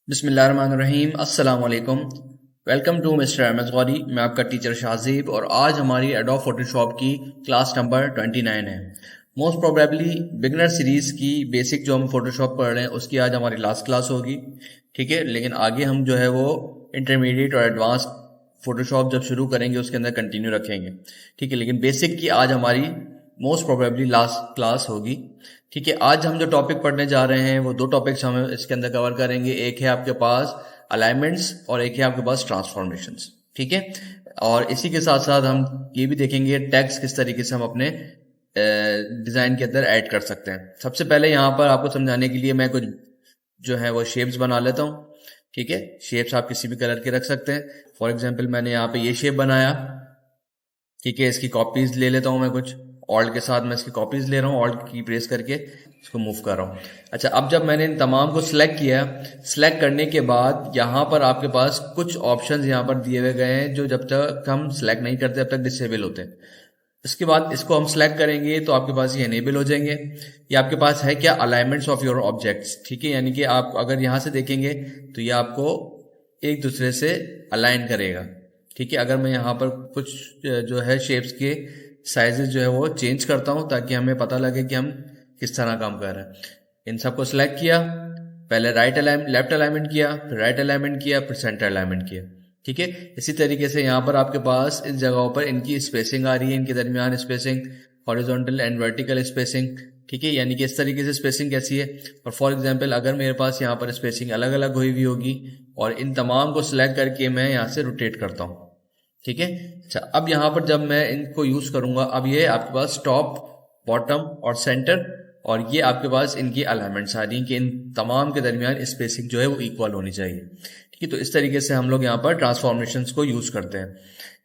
बिस्मिल्लाहिर्रहमानिर्रहीम अस्सलाम वालेकुम। Welcome to mister M S Gauri. मैं आपका टीचर शाहज़ेब और आज हमारी एडोब फोटोशॉप की क्लास नंबर 29 है। मोस्ट प्रोबेबली बिगनर सीरीज़ की बेसिक जो हम फोटोशॉप पढ़ रहे हैं उसकी आज हमारी लास्ट क्लास होगी। ठीक है, लेकिन आगे हम जो है वो इंटरमीडिएट और एडवांस फोटोशॉप जब शुरू करेंगे उसके अंदर कंटिन्यू रखेंगे। ठीक है, लेकिन बेसिक की आज हमारी मोस्ट प्रोबेबली लास्ट क्लास होगी। ठीक है, आज हम जो टॉपिक पढ़ने जा रहे हैं वो दो टॉपिक्स हम इसके अंदर कवर करेंगे। एक है आपके पास अलाइनमेंट्स और एक है आपके पास ट्रांसफॉर्मेशंस। ठीक है, और इसी के साथ साथ हम ये भी देखेंगे टैग्स किस तरीके से हम अपने डिज़ाइन के अंदर ऐड कर सकते हैं। सबसे पहले यहाँ पर आपको समझाने के लिए मैं कुछ जो है वो शेप्स बना लेता हूँ। ठीक है, शेप्स आप किसी भी कलर के रख सकते हैं। फॉर एग्जाम्पल मैंने यहाँ पे ये शेप बनाया। ठीक है, इसकी कॉपीज ले लेता हूँ मैं कुछ ऑल्ट के साथ। मैं इसकी कॉपीज ले रहा हूँ, ऑल्ट की प्रेस करके इसको मूव कर रहा हूँ। अच्छा, अब जब मैंने इन तमाम को सिलेक्ट किया, सिलेक्ट करने के बाद यहाँ पर आपके पास कुछ ऑप्शंस यहाँ पर दिए हुए गए हैं जो जब तक हम सिलेक्ट नहीं करते तब तक डिसेबल होते हैं। इसके बाद इसको हम सिलेक्ट करेंगे तो आपके पास ये इनेबल हो जाएंगे। ये आपके पास है क्या, अलाइनमेंट्स ऑफ योर ऑब्जेक्ट्स। ठीक है, यानी कि आप अगर यहाँ से देखेंगे तो ये आपको एक दूसरे से अलाइन करेगा। ठीक है, अगर मैं यहाँ पर कुछ जो है शेप्स के साइजेस जो है वो चेंज करता हूँ ताकि हमें पता लगे कि हम किस तरह काम कर रहे हैं। इन सबको सिलेक्ट किया, पहले लेफ्ट अलाइनमेंट किया, फिर राइट अलाइनमेंट किया, फिर सेंटर अलाइनमेंट किया। ठीक है, इसी तरीके से यहाँ पर आपके पास इस जगहों पर इनकी स्पेसिंग आ रही है, इनके दरमियान spacing, horizontal and vertical spacing. ठीक है, यानी कि इस तरीके से स्पेसिंग कैसी है। और फॉर एग्जांपल अगर मेरे पास यहाँ पर स्पेसिंग अलग अलग हुई हुई होगी और इन तमाम को सिलेक्ट करके मैं यहाँ से रोटेट करता हूँ। ठीक है, अच्छा, अब यहाँ पर जब मैं इनको यूज करूंगा, अब ये आपके पास टॉप, बॉटम और सेंटर, और ये आपके पास इनकी अलाइनमेंट्स आ रही हैं कि इन तमाम के दरमियान स्पेसिंग जो है वो इक्वल होनी चाहिए। ठीक है, तो इस तरीके से हम लोग यहाँ पर ट्रांसफॉर्मेशंस को यूज करते हैं।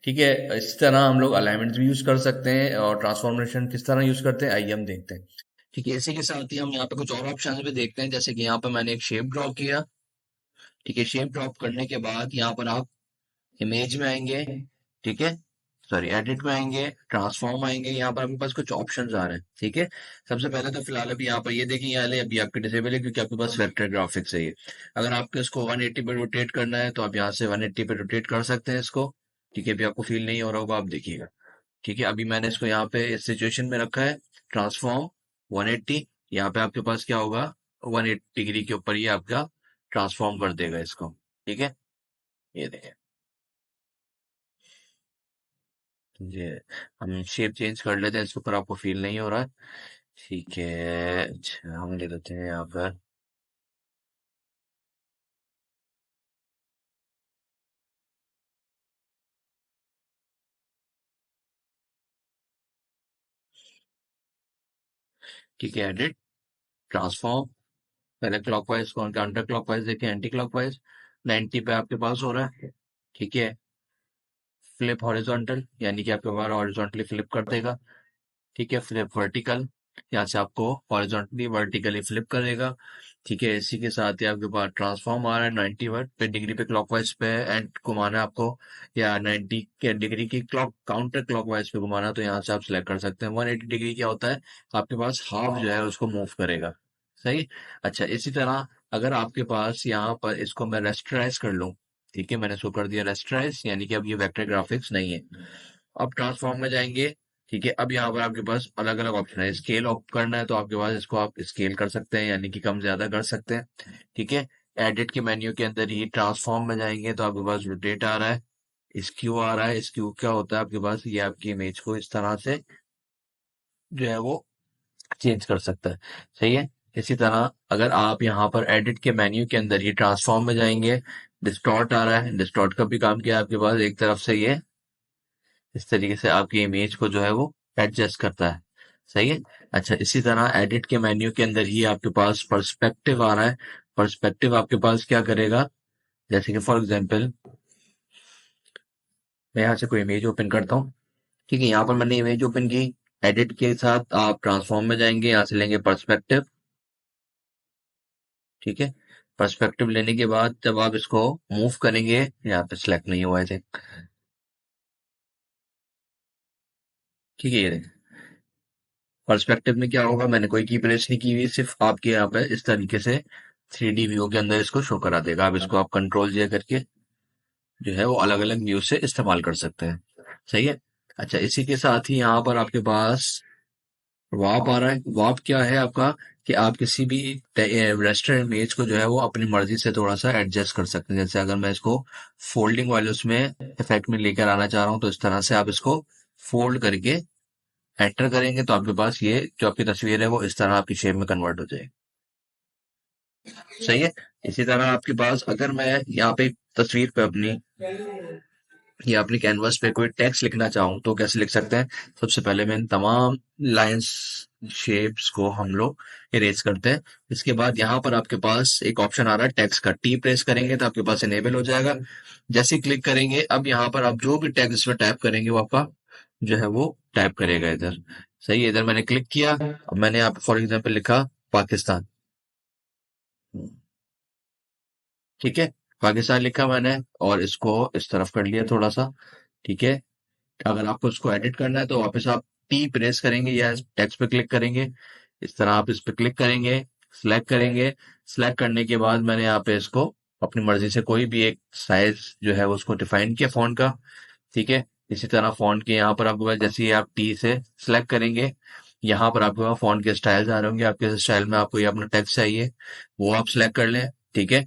ठीक है, इस तरह हम लोग अलाइनमेंट भी यूज कर सकते हैं और ट्रांसफॉर्मेशन किस तरह यूज करते हैं आइए हम देखते हैं। ठीक है, इसी के साथ ही हम यहाँ पे कुछ और ऑप्शन भी देखते हैं, जैसे कि यहाँ पर मैंने एक शेप ड्रॉ किया। ठीक है, शेप ड्रॉ करने के बाद यहाँ पर आप इमेज में आएंगे। ठीक है, सॉरी एडिट में आएंगे, ट्रांसफॉर्म आएंगे। यहाँ पर आपके पास कुछ ऑप्शंस आ रहे हैं। ठीक है, सबसे पहले तो फिलहाल अभी यहाँ पर ये देखिए, यहाँ अभी आपके डिसेबल है क्योंकि आपके पास वेक्टर ग्राफिक्स है ये। अगर आपको इसको 180 पे रोटेट करना है तो आप यहाँ से 180 पे रोटेट कर सकते हैं इसको। ठीक है, अभी आपको फील नहीं हो रहा होगा, आप देखिएगा। ठीक है, अभी मैंने इसको यहाँ पे इस सिचुएशन में रखा है, ट्रांसफॉर्म 180। यहाँ पे आपके पास क्या होगा, 180 डिग्री के ऊपर ये आपका ट्रांसफॉर्म कर देगा इसको। ठीक है, ये देखें, ये हम शेप चेंज कर लेते हैं, इसके ऊपर आपको फील नहीं हो रहा है। ठीक है, अच्छा हम ले लेते हैं यहाँ पर। ठीक है, एडिट, ट्रांसफॉर्म, पहले क्लॉकवाइज को काउंटर क्लॉकवाइज देखें, एंटी क्लॉकवाइज 90 पे आपके पास हो रहा है। ठीक है, फ्लिप हॉरिजॉन्टल, यानी कि आपके पास हॉरिजॉन्टली फ्लिप कर देगा। ठीक है, फ्लिप वर्टिकल, यहाँ से आपको हॉरिजॉन्टली वर्टिकली फ्लिप करेगा। ठीक है, इसी के साथ ही आपके पास ट्रांसफॉर्म आ रहा है 90 वर्ड पे डिग्री पे क्लॉकवाइज पे एंड घुमाना है आपको, या 90 के डिग्री की क्लॉक काउंटर क्लॉकवाइज पे घुमाना, तो यहाँ से आप सिलेक्ट कर सकते हैं। 180 डिग्री क्या होता है, आपके पास हाफ जो है उसको मूव करेगा। सही। अच्छा, इसी तरह अगर आपके पास यहाँ पर इसको मैं रेस्टराइज कर लूँ। ठीक है, मैंने इसको कर दिया रेस्टराइज, यानी कि अब ये वेक्टर ग्राफिक्स नहीं है। अब ट्रांसफॉर्म में जाएंगे। ठीक है, अब यहाँ पर आपके पास अलग अलग ऑप्शन है। स्केल ऑफ करना है तो आपके पास इसको आप स्केल कर सकते हैं, यानी कि कम ज्यादा कर सकते हैं। ठीक है, एडिट के मेन्यू के अंदर ही ट्रांसफॉर्म में जाएंगे तो आपके पास रोटेट आ रहा है, स्क्यू आ रहा है। स्क्यू क्या होता है, आपके पास ये आपकी इमेज को इस तरह से जो है वो चेंज कर सकता है। सही है, इसी तरह अगर आप यहाँ पर एडिट के मेन्यू के अंदर ही ट्रांसफॉर्म में जाएंगे, डिस्टॉर्ट आ रहा है। डिस्टॉर्ट का भी काम किया है आपके पास, एक तरफ से ये इस तरीके से आपकी इमेज को जो है वो एडजस्ट करता है। सही है। अच्छा, इसी तरह एडिट के मेन्यू के अंदर ही आपके पास पर्सपेक्टिव आ रहा है। पर्सपेक्टिव आपके पास क्या करेगा, जैसे कि फॉर एग्जांपल मैं यहाँ से कोई इमेज ओपन करता हूँ। ठीक है, यहाँ पर मैंने इमेज ओपन की, एडिट के साथ आप ट्रांसफॉर्म में जाएंगे, यहाँ से लेंगे पर्सपेक्टिव। ठीक है, पर्सपेक्टिव लेने के बाद जब आप इसको मूव करेंगे, यहाँ पे सिलेक्ट नहीं हुआ है। ठीक है, ये देखें, पर्सपेक्टिव में क्या होगा, मैंने कोई की प्रेस नहीं की हुई, सिर्फ आपके यहाँ पे इस तरीके से 3D व्यू के अंदर इसको शो करा देगा। अब इसको आप कंट्रोल जे करके जो है वो अलग अलग व्यू से इस्तेमाल कर सकते हैं। सही है। अच्छा, इसी के साथ ही यहाँ पर आपके पास वाप आ रहा है। वाप क्या है आपका, कि आप किसी भी रेस्टोरेंट इमेज को जो है वो अपनी मर्जी से थोड़ा सा एडजस्ट कर सकते हैं। जैसे अगर मैं इसको फोल्डिंग वाले उसमें इफेक्ट में लेकर आना चाह रहा हूँ, तो इस तरह से आप इसको फोल्ड करके एंटर करेंगे तो आपके पास ये जो आपकी तस्वीर है वो इस तरह आपकी शेप में कन्वर्ट हो जाएगी। सही है। इसी तरह आपके पास अगर मैं यहाँ पे तस्वीर पे अपनी या अपनी कैनवस पे कोई टेक्स्ट लिखना चाहूँ तो कैसे लिख सकते हैं। सबसे पहले मैं इन तमाम लाइंस शेप्स को हम लोग इरेज करते हैं। इसके बाद यहाँ पर आपके पास एक ऑप्शन आ रहा है टेक्स्ट का, टी प्रेस करेंगे तो आपके पास इनेबल हो जाएगा। जैसे ही क्लिक करेंगे अब यहाँ पर आप जो भी टेक्स्ट इसमें टाइप करेंगे वो आपका जो है वो टाइप करेगा इधर। सही है। इधर मैंने क्लिक किया, अब मैंने यहाँ पे फॉर एग्जाम्पल लिखा पाकिस्तान। ठीक है, पाकिस्तान लिखा मैंने और इसको इस तरफ कर लिया थोड़ा सा। ठीक है। अगर आपको इसको एडिट करना है तो वापस आप टी प्रेस करेंगे या टेक्स्ट पे क्लिक करेंगे। इस तरह आप इस पे क्लिक करेंगे, सिलेक्ट करेंगे। सिलेक्ट करने के बाद मैंने यहाँ पे इसको अपनी मर्जी से कोई भी एक साइज जो है वो उसको डिफाइन किया फ़ॉन्ट का। ठीक है। इसी तरह फ़ॉन्ट के यहाँ पर आपके पास जैसे ही आप टी से सिलेक्ट करेंगे, यहाँ पर आपके पास फ़ॉन्ट के स्टाइल्स आ रहे होंगे। आपके स्टाइल में आपको ये अपना टेक्स्ट चाहिए वो आप सिलेक्ट कर लें। ठीक है।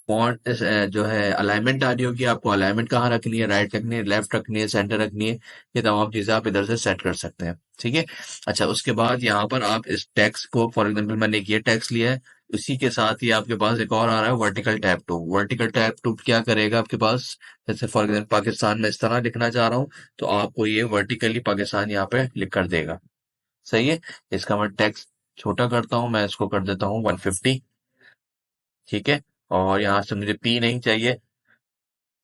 फॉन्ट जो है अलाइनमेंट आ रही होगी, आपको अलाइनमेंट कहाँ रखनी है, राइट रखनी है, लेफ्ट रखनी है, सेंटर रखनी है, ये तमाम चीजें आप इधर से सेट कर सकते हैं। ठीक है। अच्छा, उसके बाद यहाँ पर आप इस टेक्स्ट को फॉर एग्जांपल मैंने ये टेक्स्ट लिया है, उसी के साथ ही आपके पास एक और आ रहा है vertical tab two. Vertical tab two क्या करेगा आपके पास, जैसे फॉर एग्जाम्पल पाकिस्तान में इस तरह लिखना चाह रहा हूँ तो आपको ये वर्टिकली पाकिस्तान यहाँ पे लिख कर देगा। सही है। इसका मैं टेक्स्ट छोटा करता हूँ, मैं इसको कर देता हूँ 150। ठीक है। और यहाँ से मुझे पी नहीं चाहिए,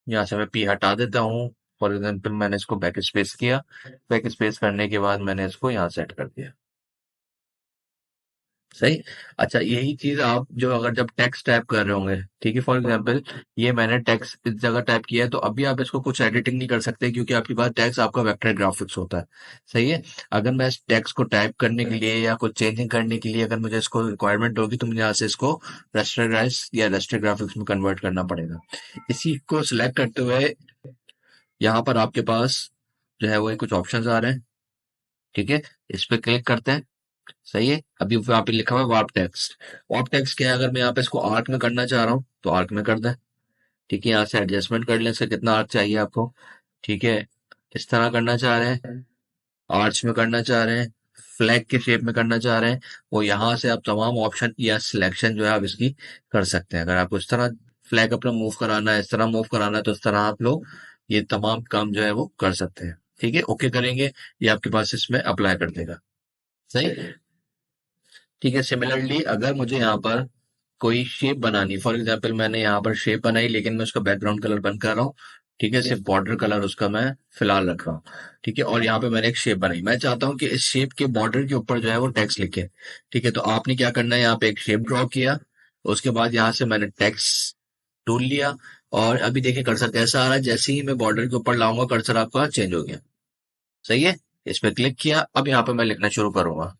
यहाँ से मैं पी हटा देता हूँ। फॉर एग्जाम्पल मैंने इसको बैक स्पेस किया, बैक स्पेस करने के बाद मैंने इसको यहाँ सेट कर दिया। सही। अच्छा, यही चीज आप जो अगर जब टेक्स्ट टाइप कर रहे होंगे, ठीक है, फॉर एग्जाम्पल ये मैंने टेक्स्ट इस जगह टाइप किया है तो अभी आप इसको कुछ एडिटिंग नहीं कर सकते क्योंकि आपके पास टेक्स्ट आपका वेक्टर ग्राफिक्स होता है। सही है। अगर मैं इस टेक्स्ट को टाइप करने के लिए या कुछ चेंजिंग करने के लिए अगर मुझे इसको रिक्वायरमेंट होगी तो मुझे यहाँ से इसको रेस्टराइज या रेस्टर ग्राफिक्स में कन्वर्ट करना पड़ेगा। इसी को सिलेक्ट करते हुए यहाँ पर आपके पास जो है वो ये कुछ ऑप्शंस आ रहे हैं। ठीक है। इस पे क्लिक करते हैं। सही है। अभी यहाँ पे लिखा हुआ है वार्प टेक्स्ट। वार्प टेक्स्ट क्या है, अगर मैं यहाँ पे इसको आर्क में करना चाह रहा हूँ तो आर्क में कर दें। ठीक है। यहाँ से एडजस्टमेंट कर लें इसका कितना आर्क चाहिए आपको। ठीक है। इस तरह करना चाह रहे हैं, आर्च में करना चाह रहे हैं, फ्लैग के शेप में करना चाह रहे हैं, वो यहाँ से आप तमाम ऑप्शन या सिलेक्शन जो है आप इसकी कर सकते हैं। अगर आपको इस तरह फ्लैग अपना मूव कराना है, इस तरह मूव कराना है तो इस तरह आप लोग ये तमाम काम जो है वो कर सकते हैं। ठीक है। ओके करेंगे, ये आपके पास इसमें अप्लाई कर देगा। सही। ठीक है। सिमिलरली अगर मुझे यहाँ पर कोई शेप बनानी, फॉर एग्जांपल मैंने यहाँ पर शेप बनाई लेकिन मैं उसका बैकग्राउंड कलर बंद कर रहा हूँ। ठीक है। सिर्फ बॉर्डर कलर उसका मैं फिलहाल रख रहा हूँ। ठीक है। और यहाँ पे मैंने एक शेप बनाई, मैं चाहता हूँ कि इस शेप के बॉर्डर के ऊपर जो है वो टेक्स्ट लिखे। ठीक है। तो आपने क्या करना है, यहाँ पे एक शेप ड्रॉ किया, उसके बाद यहाँ से मैंने टेक्स्ट टूल लिया और अभी देखिए कर्सर कैसा आ रहा है, जैसे ही मैं बॉर्डर के ऊपर लाऊंगा कर्सर आपका चेंज हो गया। सही है। इस पे क्लिक किया, अब यहाँ पे मैं लिखना शुरू करूंगा।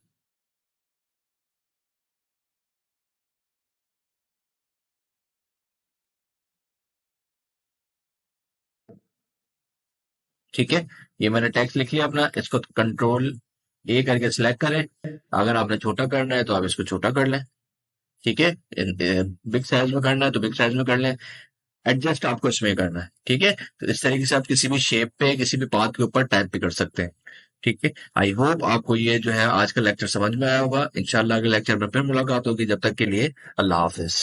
ठीक है। ये मैंने टेक्स्ट लिख लिया अपना, इसको कंट्रोल ए करके सिलेक्ट करें। अगर आपने छोटा करना है तो आप इसको छोटा कर लें। ठीक है। बिग साइज में करना है तो बिग साइज में कर लें। एडजस्ट आपको इसमें करना है। ठीक है। तो इस तरीके से आप किसी भी शेप पे किसी भी पाथ के ऊपर टाइप भी कर सकते हैं। ठीक है। आई होप आपको ये जो है आज का लेक्चर समझ में आया होगा। इंशाल्लाह अगले लेक्चर में फिर मुलाकात होगी। जब तक के लिए अल्लाह हाफिज।